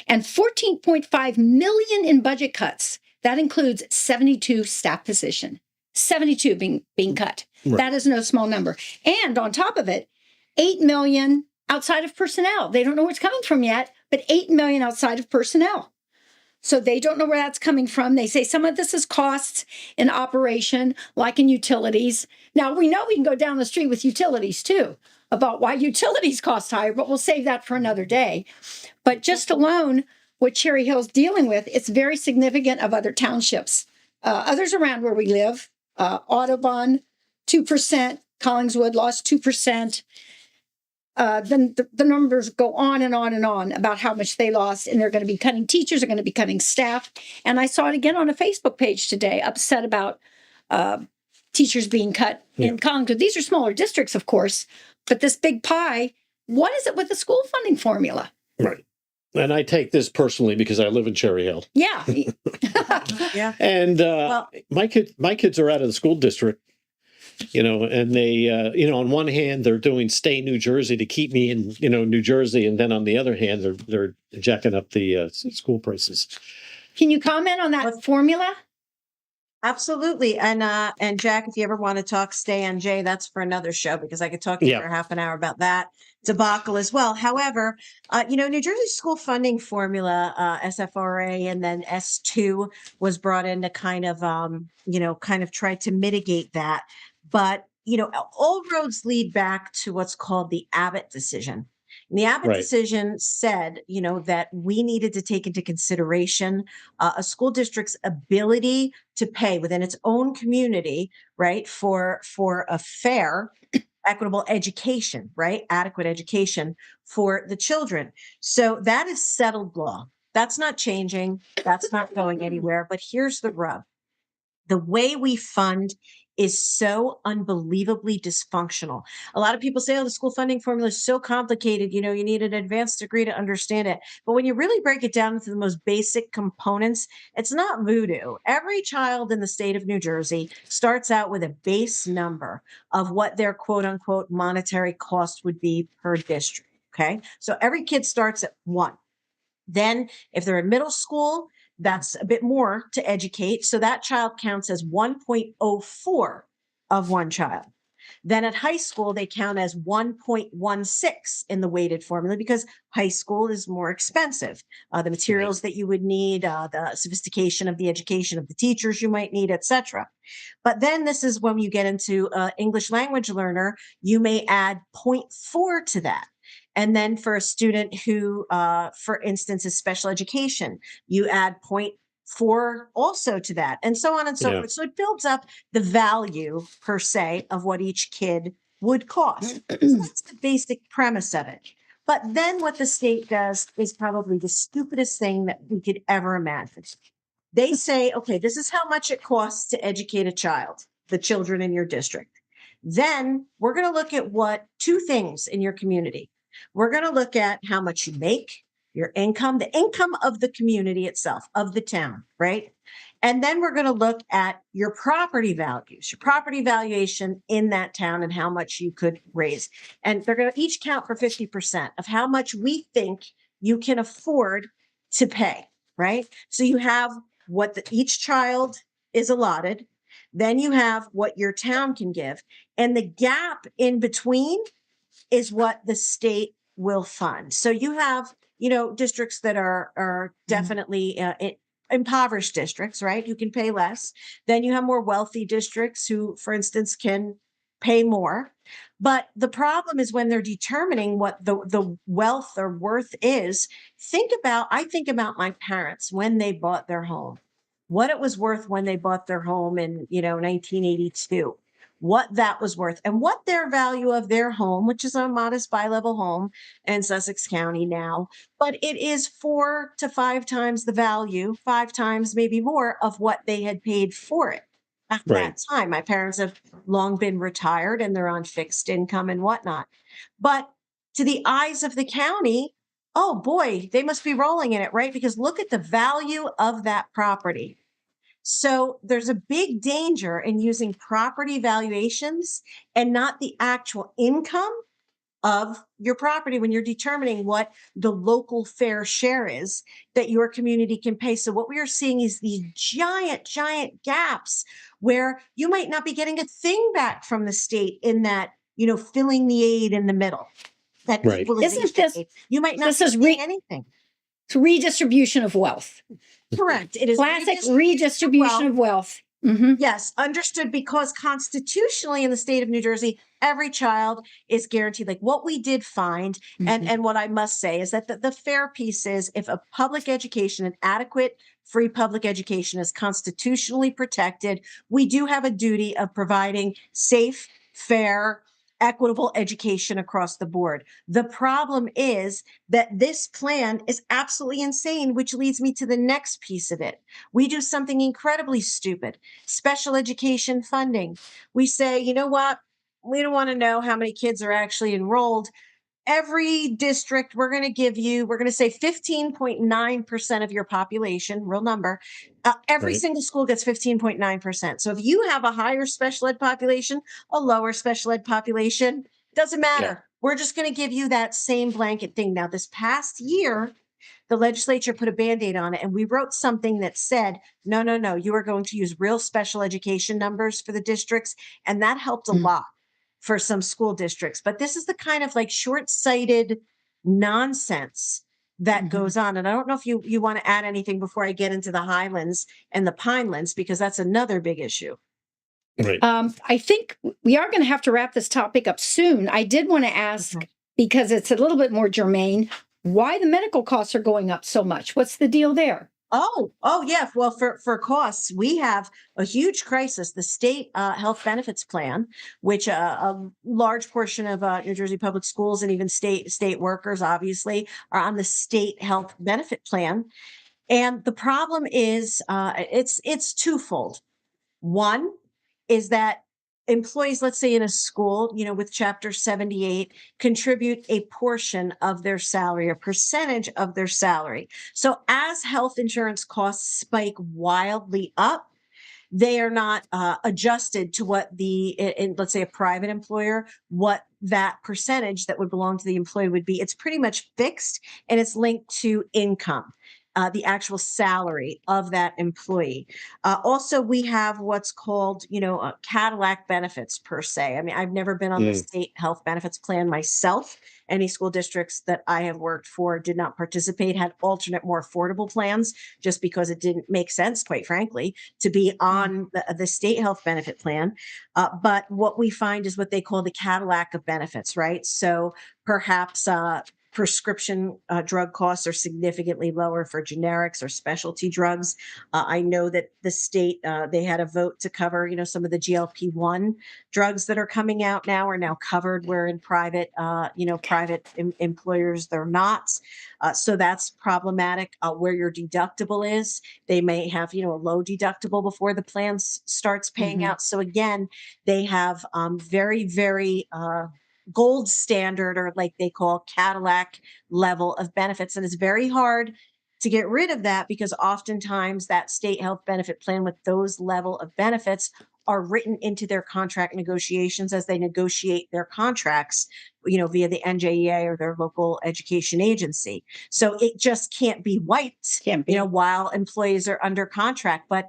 F: and 14.5 million in budget cuts. That includes 72 staff position, 72 being cut.
G: Right.
F: That is no small number. And on top of it, 8 million outside of personnel. They don't know where it's coming from yet, but 8 million outside of personnel. So they don't know where that's coming from. They say some of this is costs in operation, like in utilities. Now, we know we can go down the street with utilities too, about why utilities cost higher, but we'll save that for another day. But just alone, what Cherry Hill's dealing with, it's very significant of other townships. Others around where we live, Audubon, 2%, Collingswood lost 2%. Then the numbers go on and on and on about how much they lost, and they're going to be cutting teachers, they're going to be cutting staff. And I saw it again on a Facebook page today, upset about teachers being cut in Collingwood. These are smaller districts, of course, but this big pie, what is it with the school funding formula?
G: Right. And I take this personally because I live in Cherry Hill.
F: Yeah.
H: Yeah.
G: And my kids are out of the school district, and they, on one hand, they're doing Stay New Jersey to keep me in, New Jersey. And then on the other hand, they're jacking up the school prices.
F: Can you comment on that formula?
H: Absolutely. And Jack, if you ever want to talk Stay NJ, that's for another show because I could talk to you for half an hour about that debacle as well. However, New Jersey school funding formula, SFRA, and then S2 was brought in to kind of try to mitigate that. But, all roads lead back to what's called the Abbott decision. And the Abbott decision said, that we needed to take into consideration a school district's ability to pay within its own community, right, for a fair, equitable education, right, adequate education for the children. So that is settled law. That's not changing. That's not going anywhere. But here's the rub. The way we fund is so unbelievably dysfunctional. A lot of people say, the school funding formula is so complicated. You need an advanced degree to understand it. But when you really break it down into the most basic components, it's not voodoo. Every child in the state of New Jersey starts out with a base number of what their quote unquote monetary cost would be per district. Okay. So every kid starts at 1. Then if they're in middle school, that's a bit more to educate. So that child counts as 1.04 of one child. Then at high school, they count as 1.16 in the weighted formula because high school is more expensive. The materials that you would need, the sophistication of the education of the teachers you might need, etc. But then this is when you get into English language learner, you may add 0.4 to that. And then for a student who, for instance, is special education, you add 0.4 also to that, and so on and so forth. So it builds up the value, per se, of what each kid would cost. So that's the basic premise of it. But then what the state does is probably the stupidest thing that we could ever imagine. They say, okay, this is how much it costs to educate a child, the children in your district. Then we're going to look at 2 things in your community. We're going to look at how much you make, your income, the income of the community itself, of the town, right? And then we're going to look at your property values, your property valuation in that town and how much you could raise. And they're going to each count for 50% of how much we think you can afford to pay, right? So you have what each child is allotted, then you have what your town can give, and the gap in between is what the state will fund. So you have, districts that are definitely impoverished districts, right? Who can pay less. Then you have more wealthy districts who, for instance, can pay more. But the problem is when they're determining what the wealth or worth is, I think about my parents when they bought their home, what it was worth when they bought their home in, 1982, what that was worth and what their value of their home, which is a modest bi-level home in Sussex County now, but it is 4 to 5 times the value, 5 times maybe more of what they had paid for it at
G: Right.
H: that time. My parents have long been retired and they're on fixed income and whatnot. But to the eyes of the county, oh boy, they must be rolling in it, right? Because look at the value of that property. So there's a big danger in using property valuations and not the actual income of your property when you're determining what the local fair share is that your community can pay. So what we are seeing is these giant, giant gaps where you might not be getting a thing back from the state in that, filling the aid in the middle. That
G: Right.
H: equalization
F: Isn't this-
H: aid. You might not
F: this
H: be
F: is
H: getting anything.
F: Redistribution of wealth.
H: Correct. It is
F: Classic redistribution of wealth. Mhm.
H: Yes, understood, because constitutionally in the state of New Jersey, every child is guaranteed. Like what we did find, and what I must say is that the fair piece is if a public education, an adequate free public education is constitutionally protected, we do have a duty of providing safe, fair, equitable education across the board. The problem is that this plan is absolutely insane, which leads me to the next piece of it. We do something incredibly stupid. Special education funding. We say, you know what? We don't want to know how many kids are actually enrolled. Every district, we're going to say 15.9% of your population, real number. Every
G: Right.
H: single school gets 15.9%. So if you have a higher special ed population, a lower special ed population, doesn't matter.
G: Yeah.
H: We're just going to give you that same blanket thing. Now, this past year, the legislature put a Band-Aid on it, and we wrote something that said, no, you are going to use real special education numbers for the districts. And that helped a lot for some school districts. But this is the kind of like short-sighted nonsense that goes on. And I don't know if you want to add anything before I get into the Highlands and the Pinelands, because that's another big issue.
G: Right.
F: I think we are going to have to wrap this topic up soon. I did want to ask, because it's a little bit more germane, why the medical costs are going up so much. What's the deal there?
H: Oh, yeah. Well, for costs, we have a huge crisis. The state health benefits plan, which a large portion of New Jersey public schools and even state workers, obviously, are on the state health benefit plan. And the problem is it's twofold. One is that employees, let's say in a school, with Chapter 78, contribute a portion of their salary, a percentage of their salary. So as health insurance costs spike wildly up, they are not adjusted to what let's say a private employer, what that percentage that would belong to the employee would be. It's pretty much fixed and it's linked to income. The actual salary of that employee. Also, we have what's called, Cadillac benefits per se. I mean, I've never been on the state health benefits plan myself. Any school districts that I have worked for did not participate, had alternate, more affordable plans, just because it didn't make sense, quite frankly, to be on the state health benefit plan. But what we find is what they call the Cadillac of benefits, right? So perhaps prescription drug costs are significantly lower for generics or specialty drugs. I know that the state, they had a vote to cover, some of the GLP-1 drugs that are coming out now are now covered, where in private, employers, they're not. So that's problematic. Where your deductible is, they may have, a low deductible before the plan starts paying out. So again, they have very, very gold standard, or like they call Cadillac level of benefits. And it's very hard to get rid of that, because oftentimes that state health benefit plan with those level of benefits are written into their contract negotiations as they negotiate their contracts, via the NJEA or their local education agency. So it just can't be wiped, while employees are under contract. But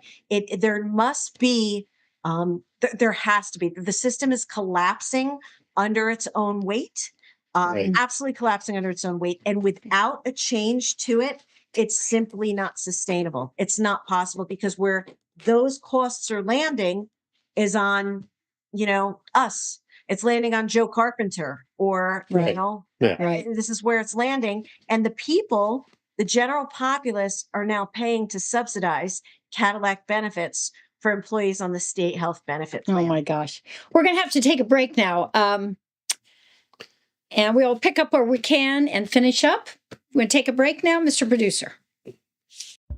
H: there must be, there has to be. The system is collapsing under its own weight,
G: Right.
H: absolutely collapsing under its own weight. And without a change to it, it's simply not sustainable. It's not possible, because where those costs are landing is on, us. It's landing on Joe Carpenter or,
F: Right.
G: Yeah.
F: Right.
H: this is where it's landing. And the people, the general populace, are now paying to subsidize Cadillac benefits for employees on the state health benefit plan.
F: Oh my gosh. We're going to have to take a break now. And we'll pick up where we can and finish up. We're going to take a break now, Mr. Producer.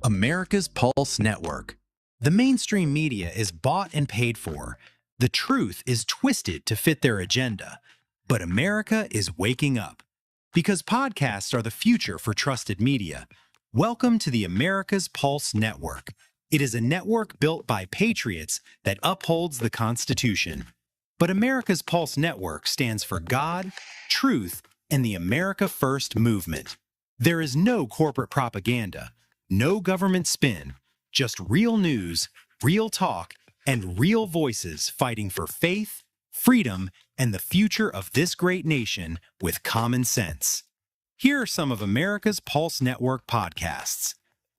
I: America's Pulse Network. The mainstream media is bought and paid for. The truth is twisted to fit their agenda. But America is waking up. Because podcasts are the future for trusted media. Welcome to the America's Pulse Network. It is a network built by patriots that upholds the Constitution. But America's Pulse Network stands for God, truth, and the America First movement. There is no corporate propaganda, no government spin, just real news, real talk, and real voices fighting for faith, freedom, and the future of this great nation with common sense. Here are some of America's Pulse Network podcasts.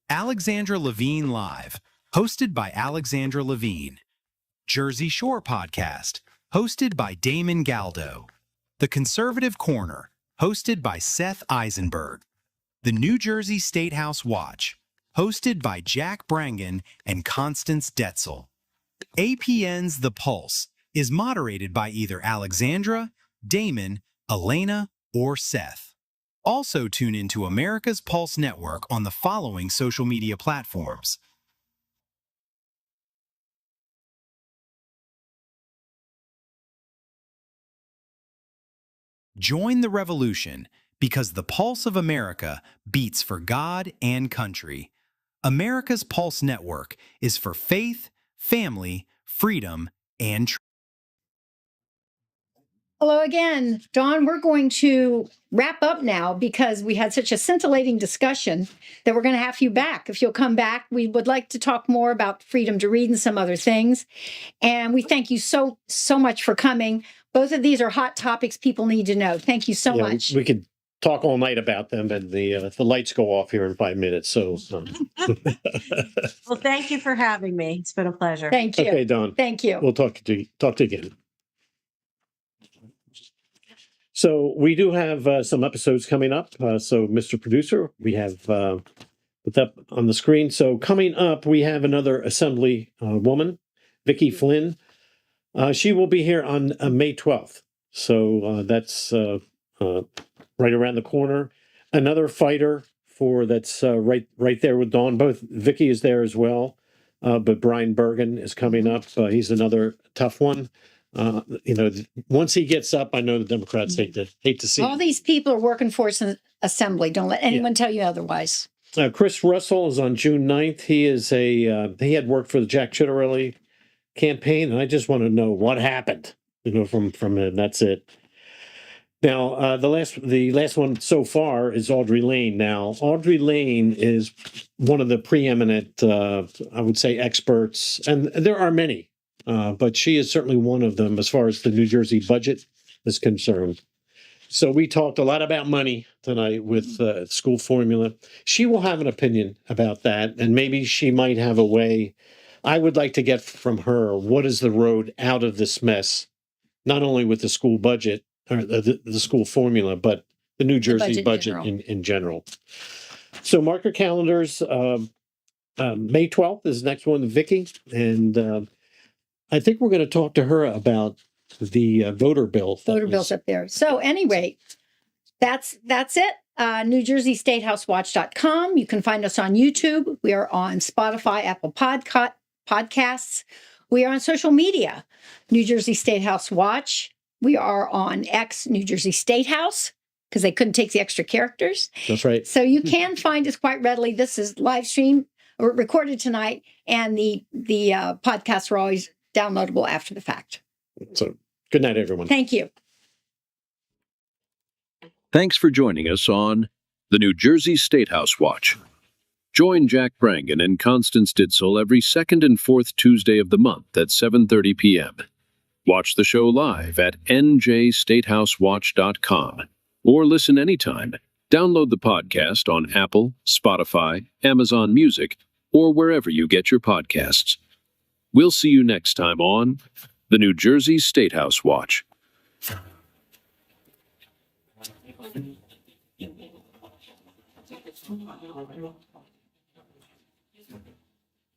I: Alexandra Levine Live, hosted by Alexandra Levine. Jersey Shore Podcast, hosted by Damon Galdo. The Conservative Corner, hosted by Seth Eisenberg. The New Jersey Statehouse Watch, hosted by Jack Brangan and Constance Ditzel. APN's The Pulse is moderated by either Alexandra, Damon, Elena, or Seth. Also tune into America's Pulse Network on the following social media platforms: Join the revolution, because the pulse of America beats for God and country. America's Pulse Network is for faith, family, freedom, and truth.
F: Hello again. Dawn, we're going to wrap up now because we had such a scintillating discussion that we're going to have you back. If you'll come back, we would like to talk more about freedom to read and some other things. And we thank you so much for coming. Both of these are hot topics people need to know. Thank you so much.
G: We could talk all night about them, and the lights go off here in 5 minutes. So,
H: Well, thank you for having me. It's been a pleasure.
F: Thank you.
G: okay, Dawn.
F: Thank you.
G: We'll talk to you again. So we do have some episodes coming up. So, Mr. Producer, we have put that on the screen. So coming up, we have another Assembly woman, Vicki Flynn. She will be here on May 12th. So that's right around the corner. Another fighter that's right there with Dawn. Both Vicki is there as well. But Brian Bergen is coming up. He's another tough one. Once he gets up, I know the Democrats hate to see
F: All
G: him.
F: these people are working for us in Assembly. Don't let anyone tell you otherwise.
G: Chris Russell is on June 9th. He is he had worked for the Jack Ciattarelli campaign, and I just want to know what happened, from him. That's it. Now, the last one so far is Audrey Lane. Now, Audrey Lane is one of the preeminent, I would say, experts, and there are many. But she is certainly one of them as far as the New Jersey budget is concerned. So we talked a lot about money tonight with school formula. She will have an opinion about that, and maybe she might have a way. I would like to get from her, what is the road out of this mess, not only with the school budget or the school formula, but the New Jersey budget in general. So mark your calendars. May 12th is the next one, Vicki, and I think we're going to talk to her about the voter bill.
F: Bill's up there. So anyway, that's it. NewJerseyStateHouseWatch.com. You can find us on YouTube. We are on Spotify, Apple Podcasts. We are on social media, New Jersey Statehouse Watch. We are on X, New Jersey Statehouse, because they couldn't take the extra characters.
G: That's right.
F: So you can find us quite readily. This is live stream or recorded tonight, and the podcasts are always downloadable after the fact.
G: So good night, everyone.
F: Thank you.
B: Thanks for joining us on the New Jersey Statehouse Watch. Join Jack Brangan and Constance Ditzel every second and fourth Tuesday of the month at 7:30 p.m. Watch the show live at njstatehousewatch.com or listen anytime. Download the podcast on Apple, Spotify, Amazon Music, or wherever you get your podcasts. We'll see you next time on the New Jersey Statehouse Watch.